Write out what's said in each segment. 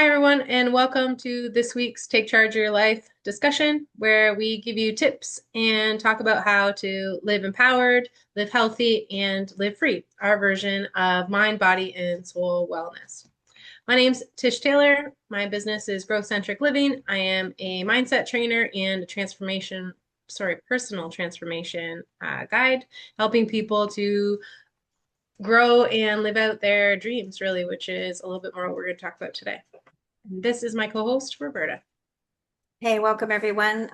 Hi, everyone, and welcome to this week's Take Charge of Your Life discussion, where we give you tips and talk about how to live empowered, live healthy, and live free, our version of mind, body, and soul wellness. My name's Tish Taylor. My business is Growth Centric Living. I am a mindset trainer and a personal transformation guide, helping people to grow and live out their dreams, really, which is a little bit more what we're going to talk about today. This is my co-host, Roberta. Hey, welcome everyone.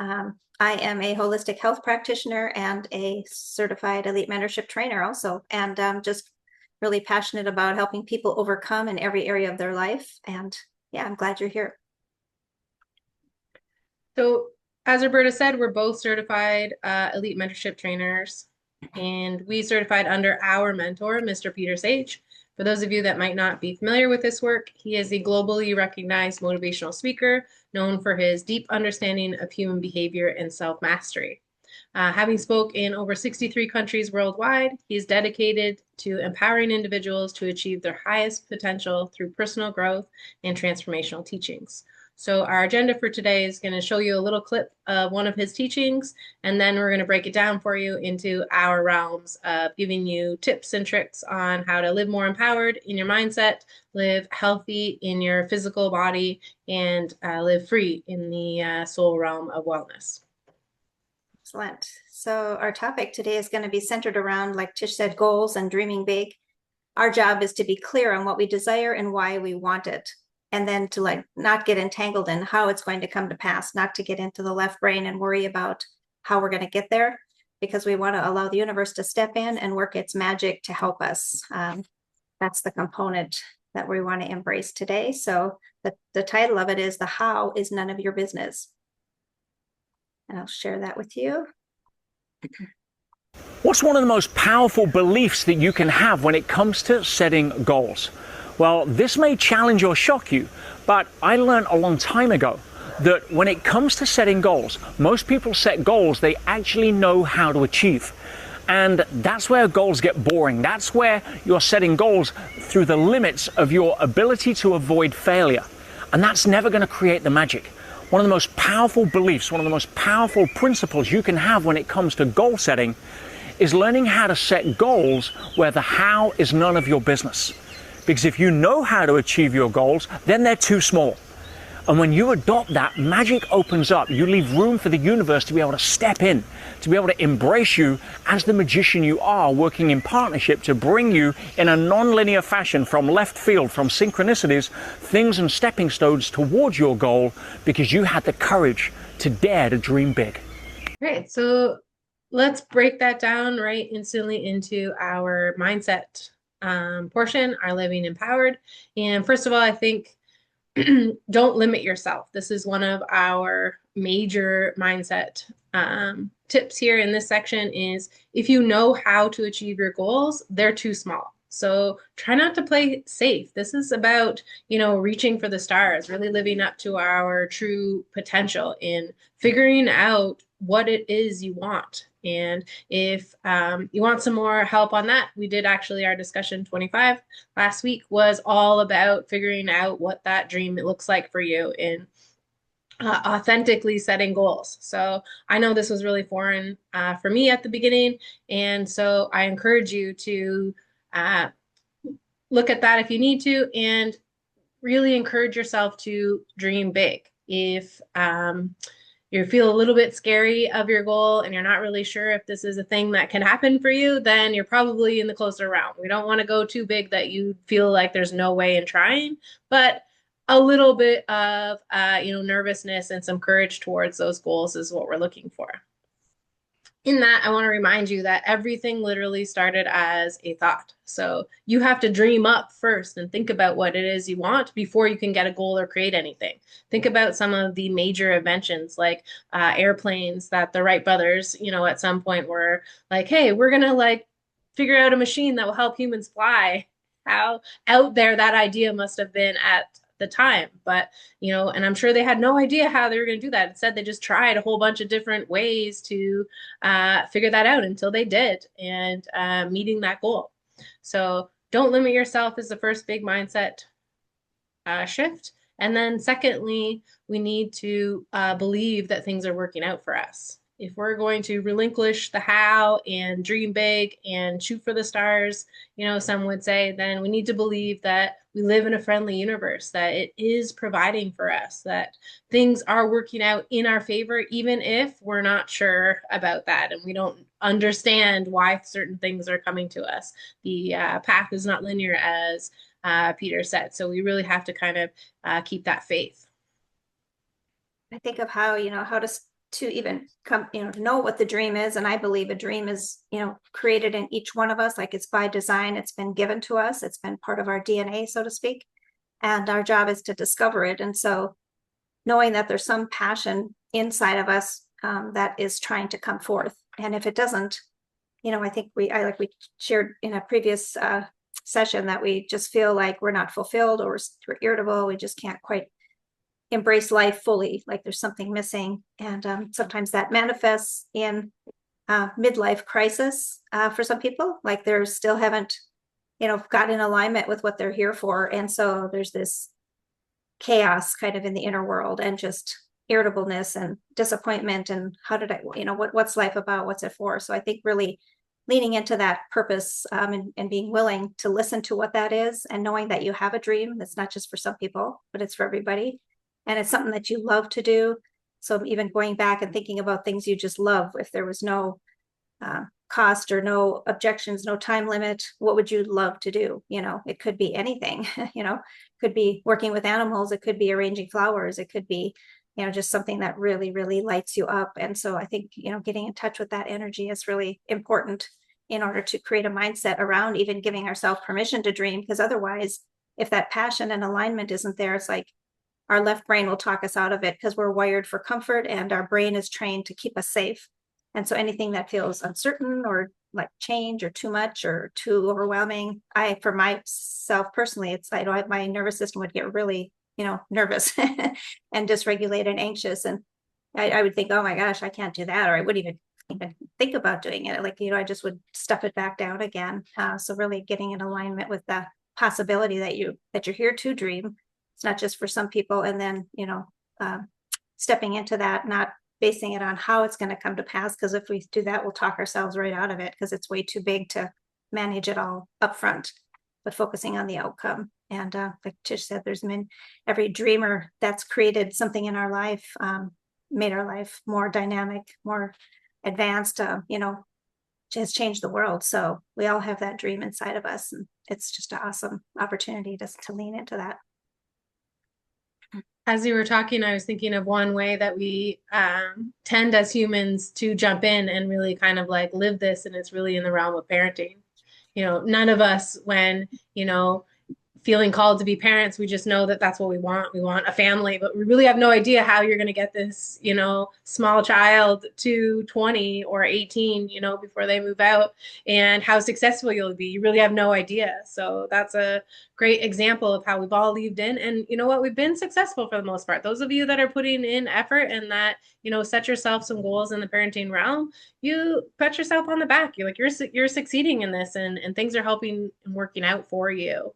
I am a holistic health practitioner and a certified elite mentorship trainer also, and just really passionate about helping people overcome in every area of their life. And yeah, I'm glad you're here. So, as Roberta said, we're both certified elite mentorship trainers, and we certified under our mentor, Mr. Peter Sage. For those of you that might not be familiar with this work, he is a globally recognized motivational speaker known for his deep understanding of human behavior and self-mastery. Having spoke in over 63 countries worldwide, he is dedicated to empowering individuals to achieve their highest potential through personal growth and transformational teachings. So our agenda for today is going to show you a little clip of one of his teachings, and then we're going to break it down for you into our realms of giving you tips and tricks on how to live more empowered in your mindset, live healthy in your physical body, and live free in the soul realm of wellness. Excellent. So our topic today is going to be centered around, like Tish said, goals and dreaming big. Our job is to be clear on what we desire and why we want it. And then to not get entangled in how it's going to come to pass, not to get into the left brain and worry about how we're going to get there, because we want to allow the universe to step in and work its magic to help us. That's the component that we want to embrace today. So the title of it is "The How is None of Your Business." And I'll share that with you. What's one of the most powerful beliefs that you can have when it comes to setting goals? Well, this may challenge or shock you, but I learned a long time ago that when it comes to setting goals, most people set goals they actually know how to achieve. And that's where goals get boring. That's where you're setting goals through the limits of your ability to avoid failure. And that's never going to create the magic. One of the most powerful beliefs, one of the most powerful principles you can have when it comes to goal setting is learning how to set goals where the how is none of your business. Because if you know how to achieve your goals, then they're too small. And when you adopt that, magic opens up. You leave room for the universe to be able to step in, to be able to embrace you as the magician you are, working in partnership to bring you in a non-linear fashion from left field, from synchronicities, things and stepping stones towards your goal, because you had the courage to dare to dream big. Great. So let's break that down right instantly into our mindset portion, our living empowered. And first of all, I think don't limit yourself. This is one of our major mindset tips here in this section is if you know how to achieve your goals, they're too small. So try not to play safe. This is about, reaching for the stars, really living up to our true potential in figuring out what it is you want. And if you want some more help on that, we did actually, our discussion 25 last week was all about figuring out what that dream looks like for you in authentically setting goals. So I know this was really foreign for me at the beginning. And so I encourage you to look at that if you need to, and really encourage yourself to dream big. If you feel a little bit scary of your goal and you're not really sure if this is a thing that can happen for you, then you're probably in the closer realm. We don't want to go too big that you feel like there's no way in trying, but a little bit of nervousness and some courage towards those goals is what we're looking for. In that, I want to remind you that everything literally started as a thought. So you have to dream up first and think about what it is you want before you can get a goal or create anything. Think about some of the major inventions like airplanes that the Wright brothers, at some point were like, hey, we're going to figure out a machine that will help humans fly. How out there that idea must have been at the time, but and I'm sure they had no idea how they were going to do that. Instead, they just tried a whole bunch of different ways to figure that out until they did, and meeting that goal. So don't limit yourself is the first big mindset shift. And then secondly, we need to believe that things are working out for us. If we're going to relinquish the how and dream big and shoot for the stars, some would say, then we need to believe that we live in a friendly universe, that it is providing for us, that things are working out in our favor, even if we're not sure about that and we don't understand why certain things are coming to us. The path is not linear, as Peter said. So we really have to kind of keep that faith. I think of how, how to even come, know what the dream is. And I believe a dream is, created in each one of us. Like it's by design, it's been given to us. It's been part of our DNA, so to speak. And our job is to discover it. And so knowing that there's some passion inside of us that is trying to come forth. And if it doesn't, I think we shared in a previous session that we just feel like we're not fulfilled, or we're irritable. We just can't quite embrace life fully, like there's something missing. And sometimes that manifests in midlife crisis for some people, like they still haven't got in alignment with what they're here for. And so there's this chaos kind of in the inner world, and just irritableness and disappointment, and how did I, what's life about, what's it for? So I think really leaning into that purpose, and being willing to listen to what that is, and knowing that you have a dream that's not just for some people, but it's for everybody. And it's something that you love to do. So even going back and thinking about things you just love, if there was no cost or no objections, no time limit, what would you love to do? It could be anything, could be working with animals. It could be arranging flowers. It could be, just something that really, really lights you up. And so I think, getting in touch with that energy is really important in order to create a mindset around even giving ourselves permission to dream. Because otherwise, if that passion and alignment isn't there, it's like our left brain will talk us out of it, because we're wired for comfort and our brain is trained to keep us safe. And so anything that feels uncertain, or like change, or too much, or too overwhelming, for myself personally, it's, my nervous system would get really, nervous and dysregulated and anxious. And I would think, oh my gosh, I can't do that. Or I wouldn't even think about doing it. Like, I just would stuff it back down again. So really getting in alignment with the possibility that you're here to dream. It's not just for some people. And then, stepping into that, not basing it on how it's going to come to pass. Because if we do that, we'll talk ourselves right out of it, because it's way too big to manage it all upfront, but focusing on the outcome. And like Tish said, there's been every dreamer that's created something in our life, made our life more dynamic, more advanced, has changed the world. So we all have that dream inside of us. And it's just an awesome opportunity to lean into that. As you were talking, I was thinking of one way that we tend as humans to jump in and really kind of like live this, and it's really in the realm of parenting. None of us, when, feeling called to be parents, we just know that that's what we want. We want a family, but we really have no idea how you're going to get this, small child to 20 or 18, before they move out, and how successful you'll be. You really have no idea. So that's a great example of how we've all lived in. And you know what? We've been successful for the most part. Those of you that are putting in effort and that, set yourself some goals in the parenting realm, you pat yourself on the back. You're like, you're succeeding in this, and things are helping and working out for you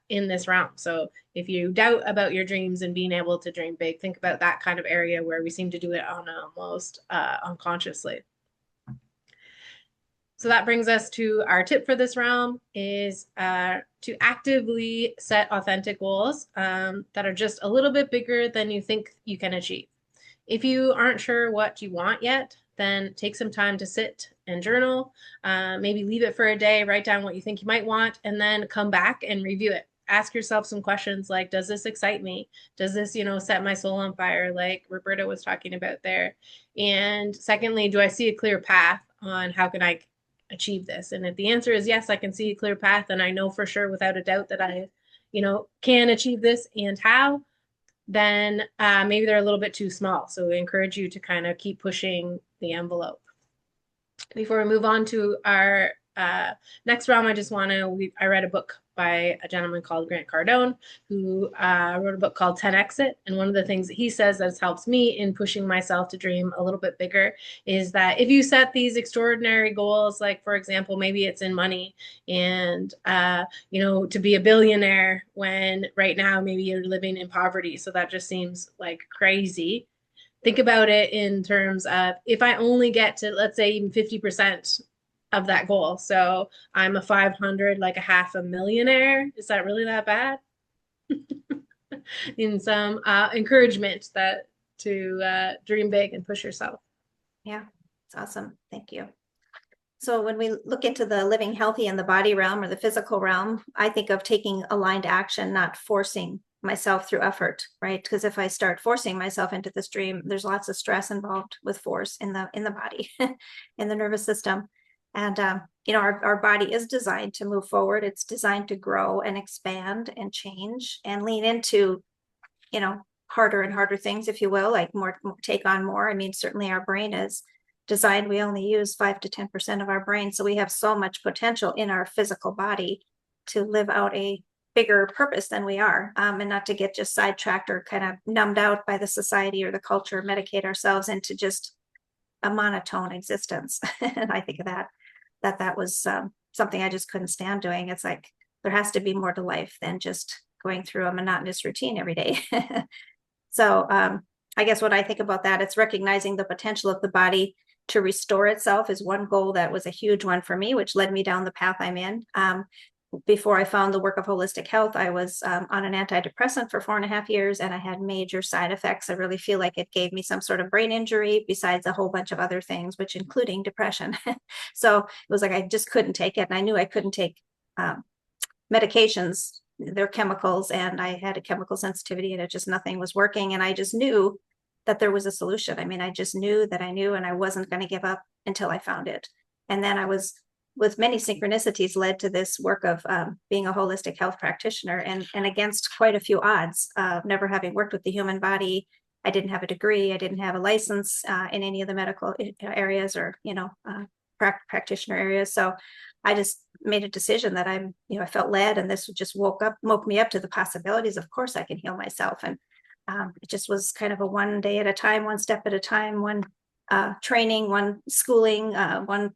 in this realm. So if you doubt about your dreams and being able to dream big, think about that kind of area where we seem to do it on almost unconsciously. So that brings us to our tip for this realm, is to actively set authentic goals that are just a little bit bigger than you think you can achieve. If you aren't sure what you want yet, then take some time to sit and journal. Maybe leave it for a day, write down what you think you might want, and then come back and review it. Ask yourself some questions like, does this excite me? Does this, set my soul on fire, like Roberta was talking about there? And secondly, do I see a clear path on how can I achieve this? And if the answer is yes, I can see a clear path, and I know for sure without a doubt that I, can achieve this and how, then maybe they're a little bit too small. So we encourage you to kind of keep pushing the envelope. Before we move on to our next realm, I just want to, I read a book by a gentleman called Grant Cardone, who wrote a book called 10 Exit. And one of the things that he says that has helped me in pushing myself to dream a little bit bigger is that if you set these extraordinary goals, like for example, maybe it's in money and, to be a billionaire when right now maybe you're living in poverty. So that just seems like crazy. Think about it in terms of if I only get to, let's say, even 50% of that goal. So I'm a 500, like a half a millionaire. Is that really that bad? In some encouragement that to dream big and push yourself. Yeah, it's awesome. Thank you. So when we look into the living healthy in the body realm or the physical realm, I think of taking aligned action, not forcing myself through effort, right? Because if I start forcing myself into this dream, there's lots of stress involved with force in the body, in the nervous system. And our body is designed to move forward. It's designed to grow and expand and change and lean into, harder and harder things, if you will, like more take on more. I mean, certainly our brain is designed, we only use 5 to 10% of our brain. So we have so much potential in our physical body to live out a bigger purpose than we are, and not to get just sidetracked or kind of numbed out by the society or the culture, medicate ourselves into just a monotone existence. And I think of that was something I just couldn't stand doing. It's like there has to be more to life than just going through a monotonous routine every day. So I guess when I think about that, it's recognizing the potential of the body to restore itself is one goal that was a huge one for me, which led me down the path I'm in. Before I found the work of holistic health, I was on an antidepressant for 4.5 years, and I had major side effects. I really feel like it gave me some sort of brain injury, besides a whole bunch of other things, which including depression. So it was like I just couldn't take it, and I knew I couldn't take medications. They're chemicals, and I had a chemical sensitivity, and it just nothing was working. And I just knew that there was a solution. I mean, I just knew that I knew, and I wasn't going to give up until I found it. And then I was, with many synchronicities, led to this work of being a holistic health practitioner, and against quite a few odds, never having worked with the human body. I didn't have a degree. I didn't have a license in any of the medical areas or, practitioner areas. So I just made a decision that I felt led, and this just woke me up to the possibilities. Of course I can heal myself. And it just was kind of a one day at a time, one step at a time, one training, one schooling, one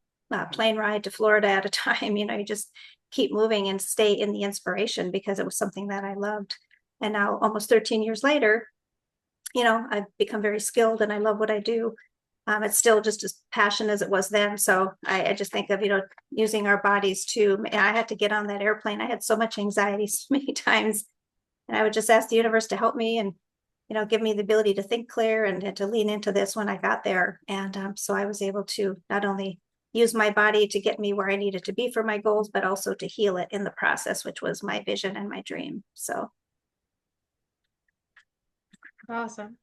plane ride to Florida at a time. You just keep moving and stay in the inspiration, because it was something that I loved. And now almost 13 years later, I've become very skilled and I love what I do. It's still just as passionate as it was then. So I just think of, using our bodies to, I had to get on that airplane. I had so much anxiety so many times, and I would just ask the universe to help me and, give me the ability to think clear and to lean into this when I got there. And so I was able to not only use my body to get me where I needed to be for my goals, but also to heal it in the process, which was my vision and my dream. So. Awesome.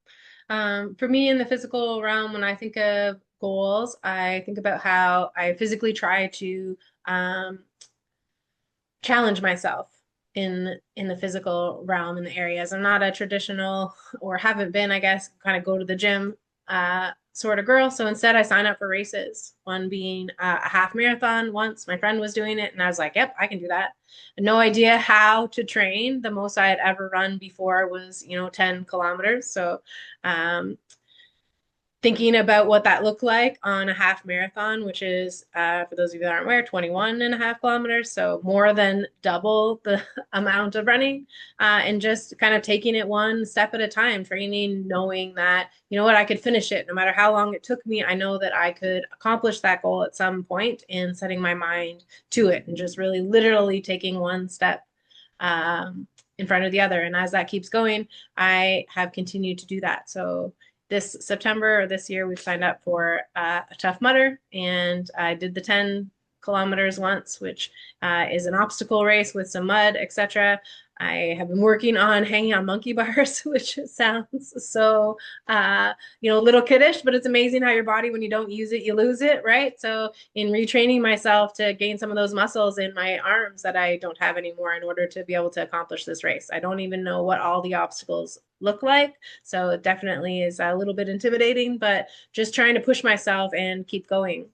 For me in the physical realm, when I think of goals, I think about how I physically try to challenge myself in the physical realm, in the areas. I'm not a traditional, or haven't been, I guess, kind of go to the gym sort of girl. So instead I sign up for races, one being a half marathon. Once my friend was doing it and I was like, yep, I can do that. No idea how to train. The most I had ever run before was 10 kilometers. So thinking about what that looked like on a half marathon, which is, for those of you that aren't aware, 21.5 kilometers. So more than double the amount of running, and just kind of taking it one step at a time, training, knowing that, I could finish it no matter how long it took me. I know that I could accomplish that goal at some point, and setting my mind to it and just really literally taking one step in front of the other. And as that keeps going, I have continued to do that. So this September or this year, we've signed up for a Tough Mudder, and I did the 10 kilometers once, which is an obstacle race with some mud, etc. I have been working on hanging on monkey bars, which sounds so, little kiddish, but it's amazing how your body, when you don't use it, you lose it, right? So in retraining myself to gain some of those muscles in my arms that I don't have anymore in order to be able to accomplish this race. I don't even know what all the obstacles look like. So it definitely is a little bit intimidating, but just trying to push myself and keep going.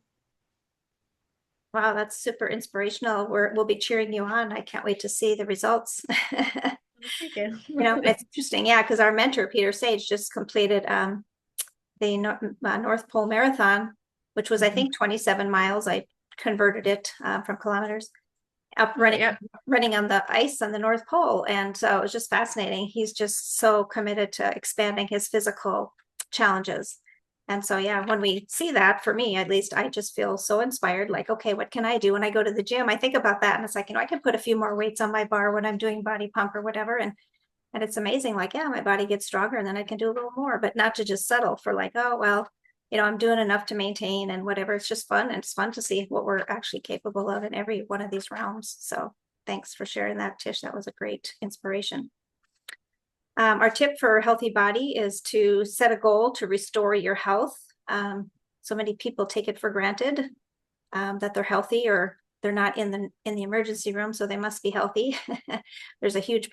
Wow, that's super inspirational. We'll be cheering you on. I can't wait to see the results. Thank you. It's interesting. Yeah, because our mentor, Peter Sage, just completed the North Pole Marathon, which was, I think, 27 miles. I converted it from kilometers up running on the ice on the North Pole. And so it was just fascinating. He's just so committed to expanding his physical challenges. And so, yeah, when we see that, for me, at least, I just feel so inspired. Like, okay, what can I do? When I go to the gym, I think about that. And it's like, I can put a few more weights on my bar when I'm doing body pump or whatever. And it's amazing. Like, yeah, my body gets stronger and then I can do a little more, but not to just settle for like, oh, well, I'm doing enough to maintain and whatever. It's just fun. And it's fun to see what we're actually capable of in every one of these realms. So thanks for sharing that, Tish. That was a great inspiration. Our tip for a healthy body is to set a goal to restore your health. So many people take it for granted that they're healthy, or they're not in the emergency room, so they must be healthy. There's a huge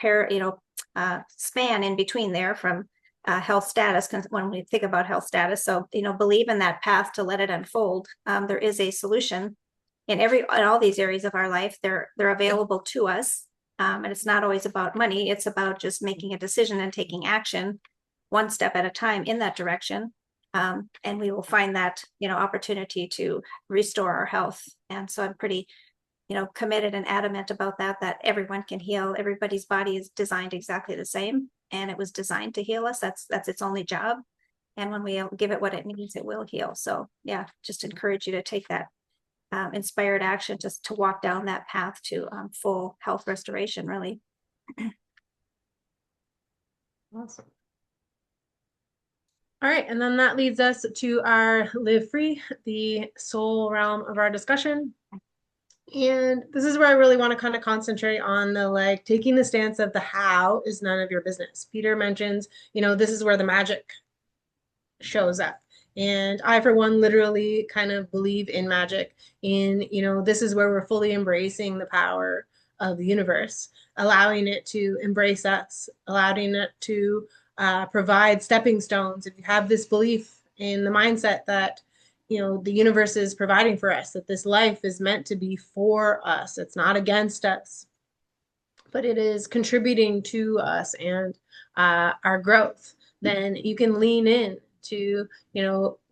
span in between there from health status when we think about health status. So believe in that path to let it unfold. There is a solution in all these areas of our life. They're available to us. And it's not always about money. It's about just making a decision and taking action one step at a time in that direction. And we will find that, opportunity to restore our health. And so I'm pretty, committed and adamant about that everyone can heal. Everybody's body is designed exactly the same, and it was designed to heal us. That's its only job. And when we give it what it needs, it will heal. So yeah, just encourage you to take that inspired action just to walk down that path to full health restoration, really. Awesome. All right, and then that leads us to our live free, the soul realm of our discussion. And this is where I really want to kind of concentrate on the taking the stance of the how is none of your business. Peter mentions, this is where the magic shows up. And I, for one, literally kind of believe in magic. This is where we're fully embracing the power of the universe, allowing it to embrace us, allowing it to provide stepping stones. If you have this belief in the mindset that, the universe is providing for us, that this life is meant to be for us, it's not against us, but it is contributing to us and our growth, then you can lean in to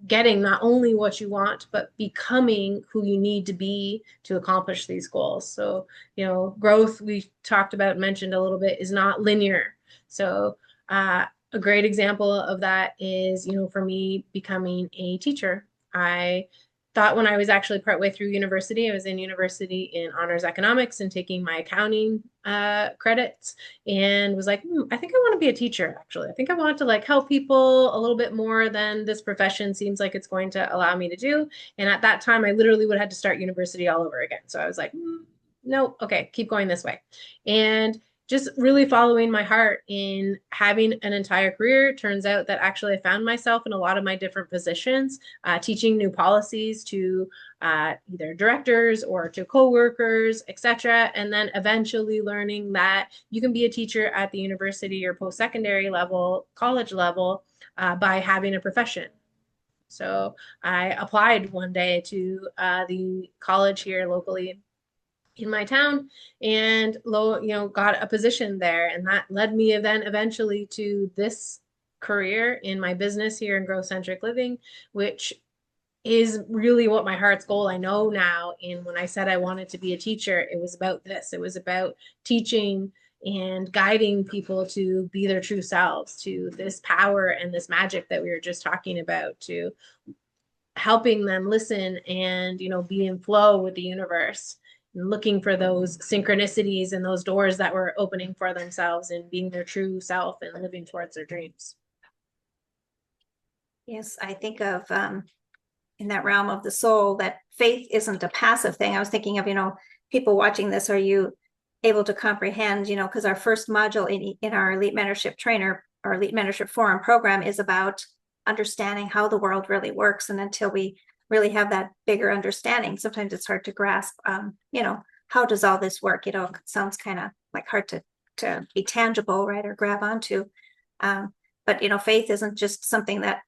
getting not only what you want, but becoming who you need to be to accomplish these goals. So growth, we talked about, mentioned a little bit, is not linear. So a great example of that is for me becoming a teacher. I thought when I was actually partway through university, I was in university in honors economics and taking my accounting credits, and was like, I think I want to be a teacher. Actually, I think I want to help people a little bit more than this profession seems like it's going to allow me to do. And at that time, I literally would have to start university all over again. So I was like, no, okay, keep going this way. And just really following my heart in having an entire career. Turns out that actually I found myself in a lot of my different positions, teaching new policies to either directors or to coworkers, etc. And then eventually learning that you can be a teacher at the university or post-secondary level, college level, by having a profession. So I applied one day to the college here locally in my town, and got a position there, and that led me then eventually to this career in my business here in growth centric living, which is really what my heart's goal. I know now, and when I said I wanted to be a teacher, it was about this. It was about teaching and guiding people to be their true selves, to this power and this magic that we were just talking about, to helping them listen and be in flow with the universe, and looking for those synchronicities and those doors that were opening for themselves and being their true self and living towards their dreams. Yes, I think of in that realm of the soul, that faith isn't a passive thing. I was thinking of, people watching this, are you able to comprehend, because our first module in our Elite Mentorship Trainer, our Elite Mentorship Forum program, is about understanding how the world really works. And until we really have that bigger understanding, sometimes it's hard to grasp, how does all this work? It sounds kind of like hard to be tangible, right? Or grab onto. But, faith isn't just something that,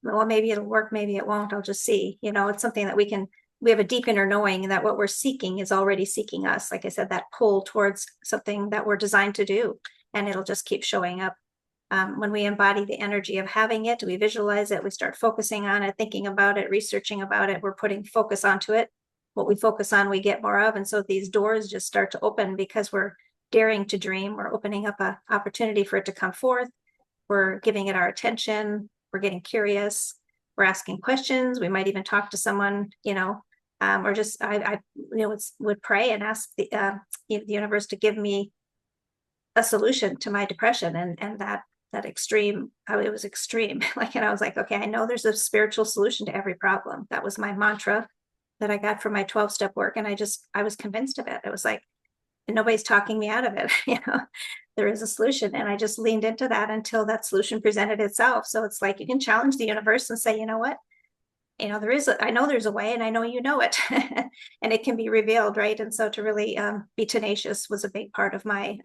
well, maybe it'll work, maybe it won't, I'll just see. It's something that we can we have a deep inner knowing that what we're seeking is already seeking us. Like I said, that pull towards something that we're designed to do, and it'll just keep showing up. When we embody the energy of having it, we visualize it, we start focusing on it, thinking about it, researching about it, we're putting focus onto it. What we focus on, we get more of. And so these doors just start to open because we're daring to dream. We're opening up an opportunity for it to come forth. We're giving it our attention. We're getting curious. We're asking questions. We might even talk to someone, or just I would pray and ask the universe to give me a solution to my depression, and that extreme, it was extreme. And I was like, okay, I know there's a spiritual solution to every problem. That was my mantra that I got from my 12-step work, and I was convinced of it. It was like, and nobody's talking me out of it. There is a solution, and I just leaned into that until that solution presented itself. So it's like you can challenge the universe and say, you know what, I know there's a way, and I know you know it, and it can be revealed, right? And so to really be tenacious was a big part of my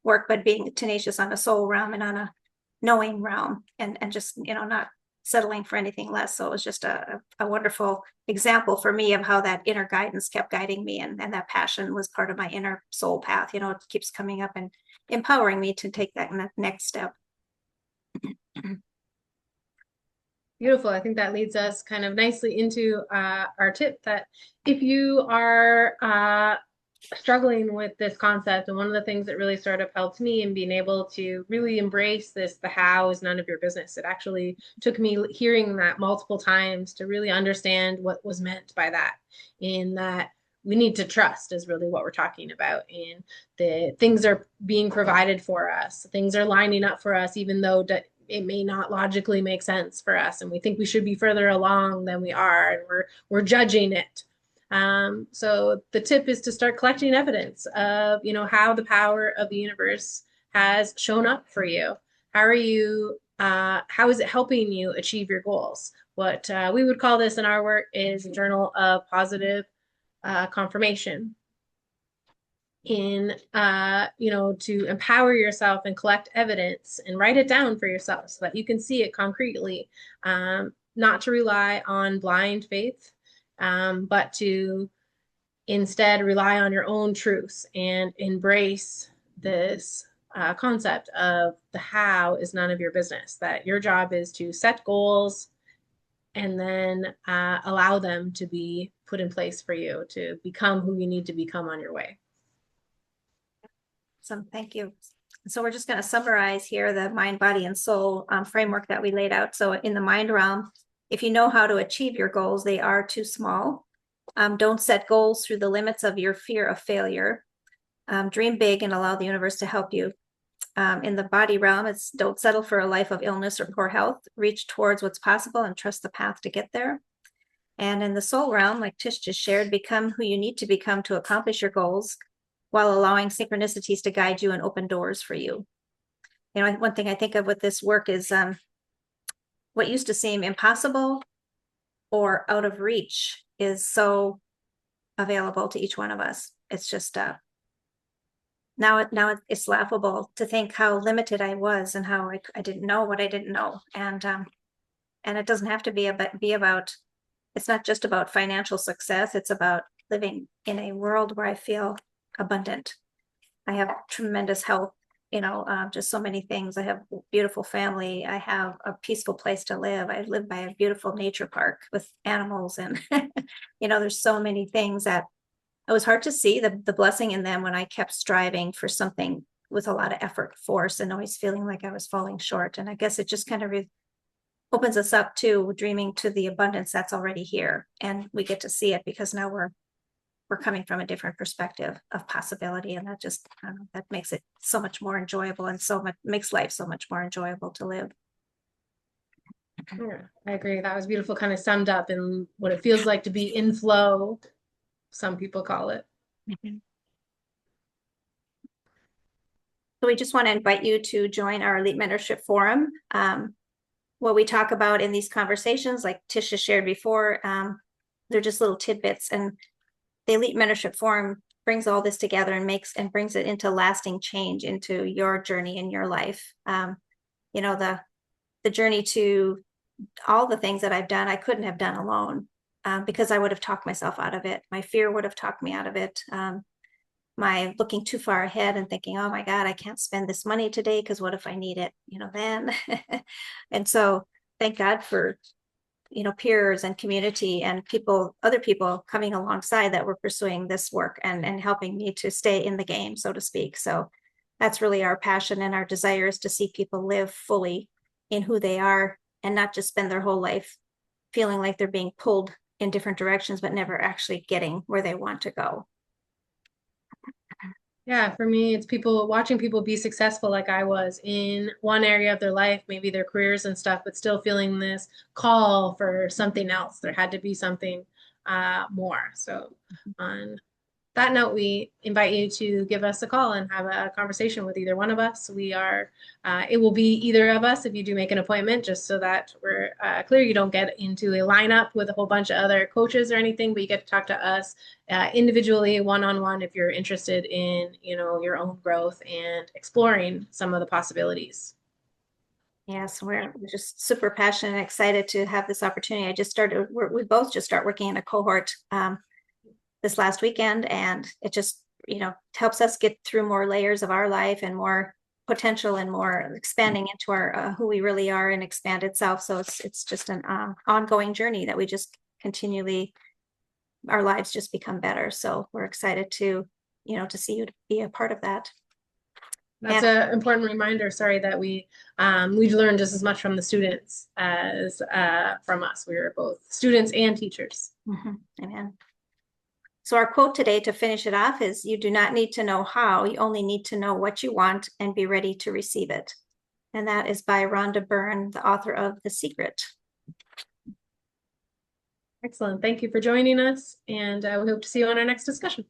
work, but being tenacious on a soul realm and on a knowing realm, and just not settling for anything less. So it was just a wonderful example for me of how that inner guidance kept guiding me, and that passion was part of my inner soul path. It keeps coming up and empowering me to take that next step. Beautiful. I think that leads us kind of nicely into our tip that if you are struggling with this concept, and one of the things that really sort of helped me in being able to really embrace this, the how is none of your business. It actually took me hearing that multiple times to really understand what was meant by that, in that we need to trust is really what we're talking about. And the things are being provided for us. Things are lining up for us, even though it may not logically make sense for us, and we think we should be further along than we are, and we're judging it. So the tip is to start collecting evidence of, how the power of the universe has shown up for you. How is it helping you achieve your goals? What we would call this in our work is a journal of positive confirmation. To empower yourself and collect evidence and write it down for yourself so that you can see it concretely, not to rely on blind faith, but to instead rely on your own truths and embrace this concept of the how is none of your business, that your job is to set goals and then allow them to be put in place for you to become who you need to become on your way. So thank you. So we're just going to summarize here the mind, body, and soul framework that we laid out. So in the mind realm, if you know how to achieve your goals, they are too small. Don't set goals through the limits of your fear of failure. Dream big and allow the universe to help you. In the body realm, it's don't settle for a life of illness or poor health. Reach towards what's possible and trust the path to get there. And in the soul realm, like Tish just shared, become who you need to become to accomplish your goals, while allowing synchronicities to guide you and open doors for you. One thing I think of with this work is what used to seem impossible or out of reach is so available to each one of us. It's just now it's laughable to think how limited I was and how I didn't know what I didn't know. And it doesn't have to be about, it's not just about financial success. It's about living in a world where I feel abundant. I have tremendous health, just so many things. I have a beautiful family. I have a peaceful place to live. I live by a beautiful nature park with animals, and there's so many things that it was hard to see the blessing in them when I kept striving for something with a lot of effort, force, and always feeling like I was falling short. And I guess it just kind of opens us up to dreaming to the abundance that's already here, and we get to see it because now we're coming from a different perspective of possibility. And that just, that makes it so much more enjoyable, and makes life so much more enjoyable to live. Yeah, I agree. That was beautiful, kind of summed up in what it feels like to be in flow, some people call it. Mm-hmm. So we just want to invite you to join our Elite Mentorship Forum. What we talk about in these conversations, like Tisha shared before, they're just little tidbits, and the Elite Mentorship Forum brings all this together and brings it into lasting change into your journey in your life. The journey to all the things that I've done, I couldn't have done alone. because I would have talked myself out of it. My fear would have talked me out of it. My looking too far ahead and thinking, oh my God, I can't spend this money today because what if I need it, then. And so thank God for, peers and community and other people coming alongside that were pursuing this work and helping me to stay in the game, so to speak. So that's really our passion, and our desire is to see people live fully in who they are and not just spend their whole life feeling like they're being pulled in different directions, but never actually getting where they want to go. Yeah, for me, it's watching people be successful like I was in one area of their life, maybe their careers and stuff, but still feeling this call for something else. There had to be something more. So on that note, we invite you to give us a call and have a conversation with either one of us. It will be either of us if you do make an appointment, just so that we're clear. You don't get into a lineup with a whole bunch of other coaches or anything, but you get to talk to us individually, one-on-one, if you're interested in, your own growth and exploring some of the possibilities. Yes, we're just super passionate and excited to have this opportunity. We both just start working in a cohort this last weekend, and it just helps us get through more layers of our life and more potential and more expanding into our who we really are and expand itself. So it's just an ongoing journey that we just continually, our lives just become better. So we're excited to see you be a part of that. That's an important reminder. Sorry, that we've learned just as much from the students as from us. We are both students and teachers. Amen. So our quote today to finish it off is, you do not need to know how, you only need to know what you want and be ready to receive it. And that is by Rhonda Byrne, the author of The Secret. Excellent. Thank you for joining us, and we hope to see you on our next discussion.